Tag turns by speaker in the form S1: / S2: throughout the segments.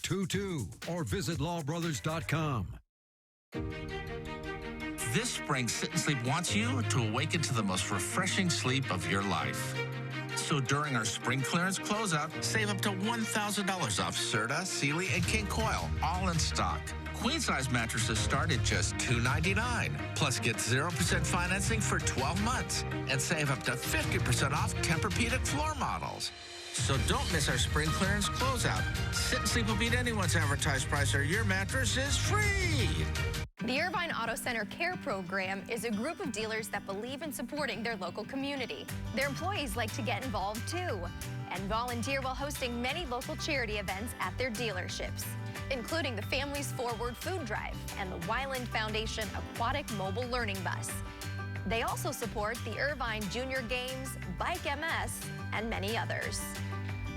S1: 22 or visit lawbrothers.com.
S2: This spring, Sit and Sleep wants you to awaken to the most refreshing sleep of your life. So during our spring clearance closeout, save up to $1,000 off Serta, Sealy, and King Coil, all in stock. Queen-size mattresses start at just $299. Plus, get 0% financing for 12 months and save up to 50% off Tempur-Pedic floor models. So don't miss our spring clearance closeout. Sit and Sleep will beat anyone's advertised price, or your mattress is free.
S3: The Irvine Auto Center Care Program is a group of dealers that believe in supporting their local community. Their employees like to get involved too and volunteer while hosting many local charity events at their dealerships, including the Families Forward Food Drive and the Wyland Foundation Aquatic Mobile Learning Bus. They also support the Irvine Junior Games, Bike MS, and many others.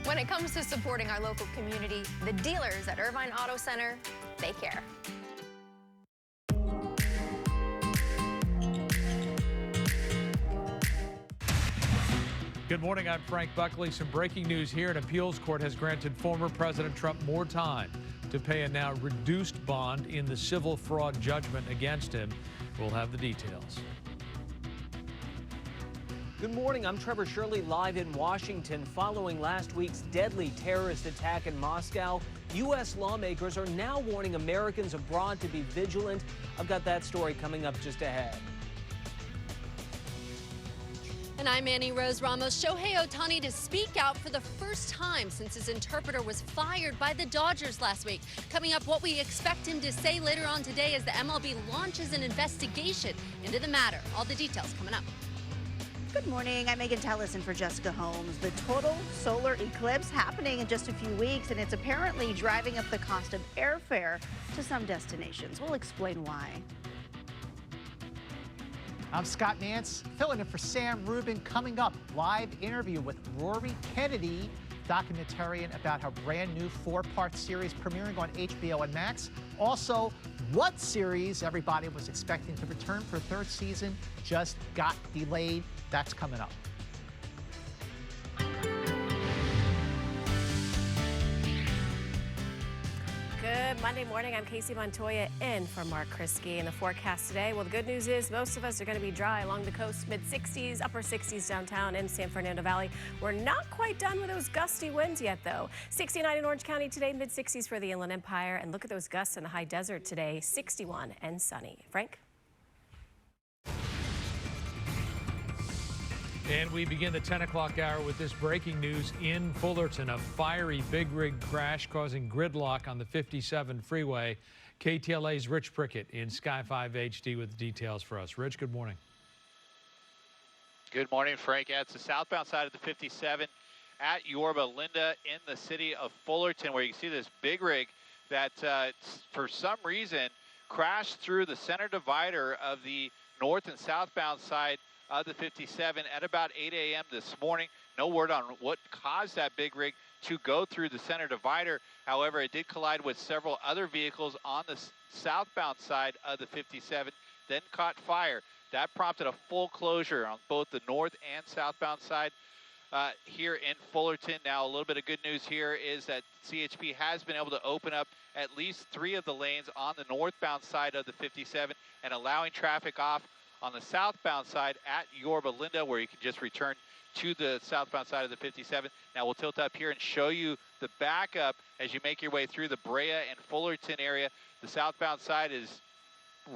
S3: When it comes to supporting our local community, the dealers at Irvine Auto Center, they care.
S4: Good morning, I'm Frank Buckley. Some breaking news here. An appeals court has granted former President Trump more time to pay a now reduced bond in the civil fraud judgment against him. We'll have the details.
S5: Good morning, I'm Trevor Shirley live in Washington. Following last week's deadly terrorist attack in Moscow, U.S. lawmakers are now warning Americans abroad to be vigilant. I've got that story coming up just ahead.
S6: And I'm Annie Rose Ramos. Shohei Ohtani to speak out for the first time since his interpreter was fired by the Dodgers last week. Coming up, what we expect him to say later on today as the MLB launches an investigation into the matter. All the details coming up.
S7: Good morning, I'm Megan Tellison for Jessica Holmes. The total solar eclipse happening in just a few weeks, and it's apparently driving up the cost of airfare to some destinations. We'll explain why.
S8: I'm Scott Nance, filling in for Sam Rubin. Coming up, live interview with Rory Kennedy, documentarian about her brand new 4-part series premiering on HBO and Max. Also, what series everybody was expecting to return for a third season just got delayed. That's coming up.
S9: Good Monday morning. I'm Casey Montoya in for Mark Kriske. And the forecast today, well, the good news is most of us are going to be dry along the coast, mid-60s, upper 60s downtown in San Fernando Valley. We're not quite done with those gusty winds yet, though. 69 in Orange County today, mid-60s for the Inland Empire. And look at those gusts in the high desert today, 61 and sunny. Frank?
S4: And we begin the 10 o'clock hour with this breaking news in Fullerton. A fiery big rig crash causing gridlock on the 57 freeway. KTLA's Rich Prickett in Sky 5 HD with the details for us. Rich, good morning.
S10: Good morning, Frank. Yeah, it's the southbound side of the 57 at Yorba Linda in the city of Fullerton, where you can see this big rig that for some reason crashed through the center divider of the north and southbound side of the 57 at about 8 a.m. this morning. No word on what caused that big rig to go through the center divider. However, it did collide with several other vehicles on the southbound side of the 57, then caught fire. That prompted a full closure on both the north and southbound side here in Fullerton. Now, a little bit of good news here is that CHP has been able to open up at least 3 of the lanes on the northbound side of the 57 and allowing traffic off on the southbound side at Yorba Linda, where you can just return to the southbound side of the 57. Now we'll tilt up here and show you the backup as you make your way through the Brea and Fullerton area. The southbound side is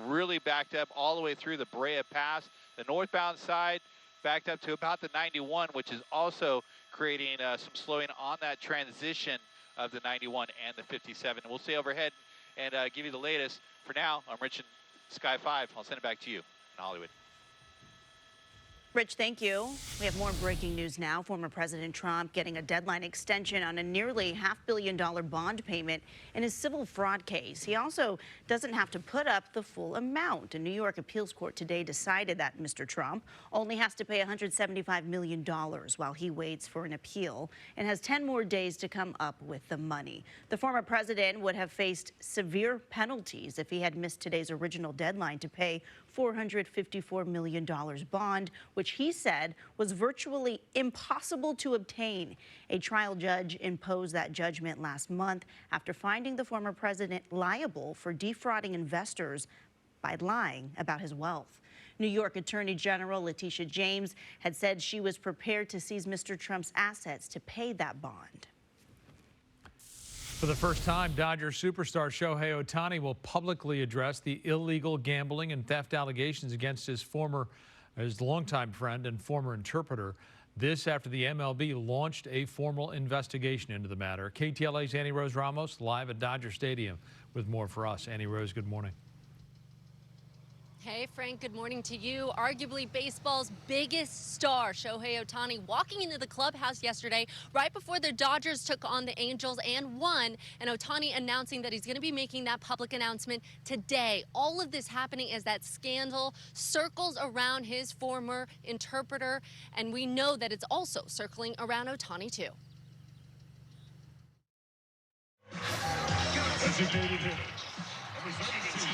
S10: really backed up all the way through the Brea Pass. The northbound side backed up to about the 91, which is also creating some slowing on that transition of the 91 and the 57. We'll stay overhead and give you the latest. For now, I'm Rich in Sky 5. I'll send it back to you in Hollywood.
S7: Rich, thank you. We have more breaking news now. Former President Trump getting a deadline extension on a nearly $500 million bond payment in his civil fraud case. He also doesn't have to put up the full amount. A New York appeals court today decided that Mr. Trump only has to pay $175 million while he waits for an appeal and has 10 more days to come up with the money. The former president would have faced severe penalties if he had missed today's original deadline to pay $454 million bond, which which he said was virtually impossible to obtain. A trial judge imposed that judgment last month after finding the former president liable for defrauding investors by lying about his wealth. New York Attorney General Letitia James had said she was prepared to seize Mr. Trump's assets to pay that bond.
S4: For the first time, Dodgers superstar Shohei Ohtani will publicly address the illegal gambling and theft allegations against his longtime friend and former interpreter. This after the MLB launched a formal investigation into the matter. KTLA's Annie Rose Ramos live at Dodger Stadium with more for us. Annie Rose, good morning.
S6: Hey, Frank, good morning to you. Arguably baseball's biggest star, Shohei Ohtani, walking into the clubhouse yesterday right before the Dodgers took on the Angels and won, and Ohtani announcing that he's going to be making that public announcement today. All of this happening as that scandal circles around his former interpreter, and we know that it's also circling around Ohtani, too.
S11: Designated hitter, representing the team,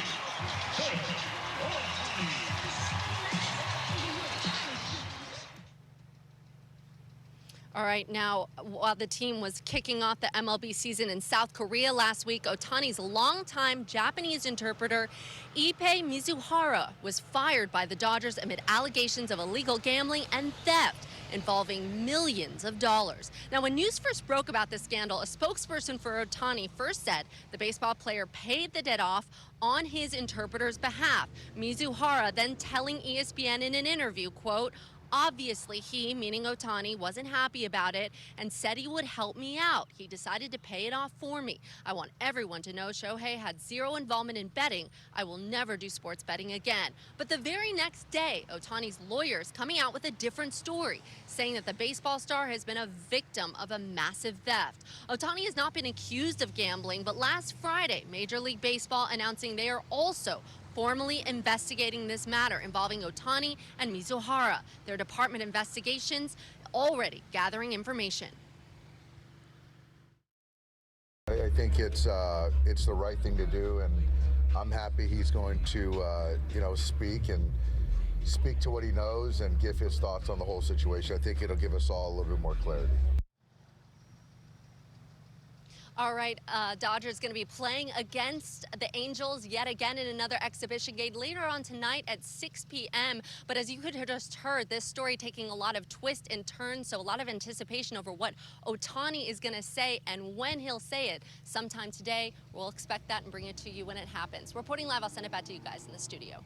S6: All right, now, while the team was kicking off the MLB season in South Korea last week, Ohtani's longtime Japanese interpreter, Ippei Mizuhara, was fired by the Dodgers amid allegations of illegal gambling and theft involving millions of dollars. Now, when news first broke about this scandal, a spokesperson for Ohtani first said the baseball player paid the debt off on his interpreter's behalf. Mizuhara then telling ESPN in an interview, quote, obviously, he, meaning Ohtani, wasn't happy about it and said he would help me out. He decided to pay it off for me. I want everyone to know Shohei had zero involvement in betting. I will never do sports betting again. But the very next day, Ohtani's lawyers coming out with a different story, saying that the baseball star has been a victim of a massive theft. Ohtani has not been accused of gambling, but last Friday, Major League Baseball announcing they are also formally investigating this matter involving Ohtani and Mizuhara. Their department investigations already gathering information.
S12: I think it's the right thing to do, and I'm happy he's going to speak to what he knows and give his thoughts on the whole situation. I think it'll give us all a little bit more clarity.
S6: All right, Dodgers going to be playing against the Angels yet again in another exhibition game later on tonight at 6 p.m. But as you could have just heard, this story taking a lot of twists and turns, so a lot of anticipation over what Ohtani is going to say and when he'll say it. Sometime today, we'll expect that and bring it to you when it happens. Reporting live, I'll send it back to you guys in the studio.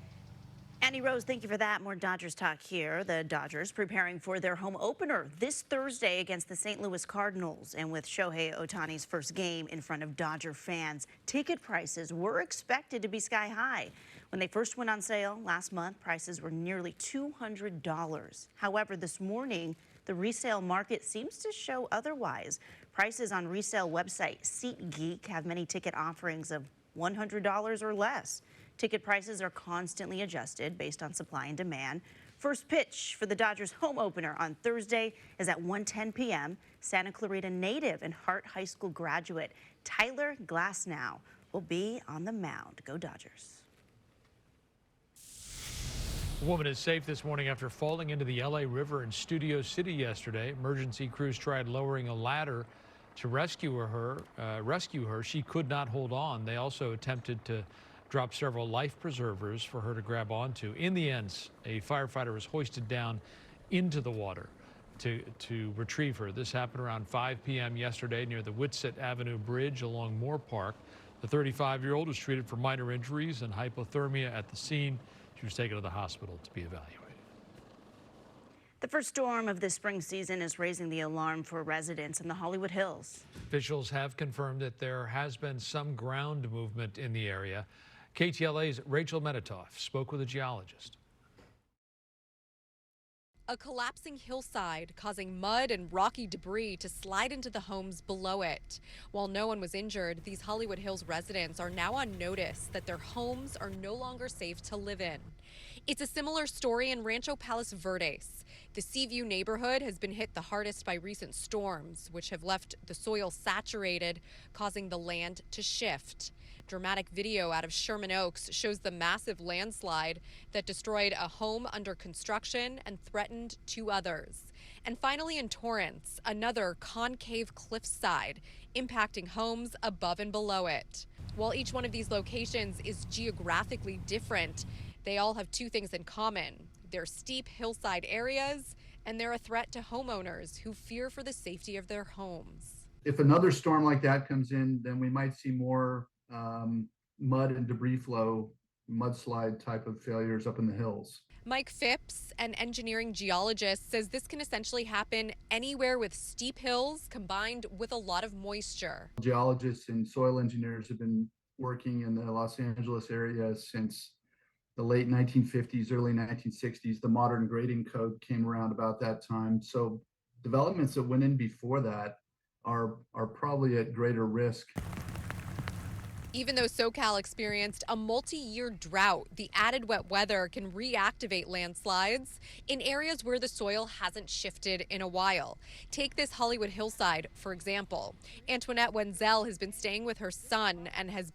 S7: Annie Rose, thank you for that. More Dodgers talk here. The Dodgers preparing for their home opener this Thursday against the St. Louis Cardinals. And with Shohei Ohtani's first game in front of Dodger fans, ticket prices were expected to be sky high. When they first went on sale last month, prices were nearly $200. However, this morning, the resale market seems to show otherwise. Prices on resale website SeatGeek have many ticket offerings of $100 or less. Ticket prices are constantly adjusted based on supply and demand. First pitch for the Dodgers home opener on Thursday is at 1:10 p.m. Santa Clarita native and Hart High School graduate Tyler Glasnow will be on the mound. Go Dodgers.
S4: A woman is safe this morning after falling into the LA River in Studio City yesterday. Emergency crews tried lowering a ladder to rescue her. She could not hold on. They also attempted to drop several life preservers for her to grab onto. In the end, a firefighter was hoisted down into the water to retrieve her. This happened around 5 p.m. yesterday near the Whitsett Avenue Bridge along Moore Park. The 35-year-old was treated for minor injuries and hypothermia at the scene. She was taken to the hospital to be evaluated.
S7: The first storm of this spring season is raising the alarm for residents in the Hollywood Hills.
S4: Officials have confirmed that there has been some ground movement in the area. KTLA's Rachel Medetoff spoke with a geologist.
S13: A collapsing hillside causing mud and rocky debris to slide into the homes below it. While no one was injured, these Hollywood Hills residents are now on notice that their homes are no longer safe to live in. It's a similar story in Rancho Palos Verdes. The Seaview neighborhood has been hit the hardest by recent storms, which have left the soil saturated, causing the land to shift. Dramatic video out of Sherman Oaks shows the massive landslide that destroyed a home under construction and threatened 2 others. And finally in Torrance, another concave cliffside impacting homes above and below it. While each one of these locations is geographically different, they all have 2 things in common. They're steep hillside areas, and they're a threat to homeowners who fear for the safety of their homes.
S14: If another storm like that comes in, then we might see more mud and debris flow, mudslide type of failures up in the hills.
S13: Mike Phipps, an engineering geologist, says this can essentially happen anywhere with steep hills combined with a lot of moisture.
S14: Geologists and soil engineers have been working in the Los Angeles area since the late 1950s, early 1960s. The modern grading code came around about that time. So developments that went in before that are probably at greater risk.
S13: Even though SoCal experienced a multi-year drought, the added wet weather can reactivate landslides in areas where the soil hasn't shifted in a while. Take this Hollywood hillside, for example. Antoinette Wenzel has been staying with her son and has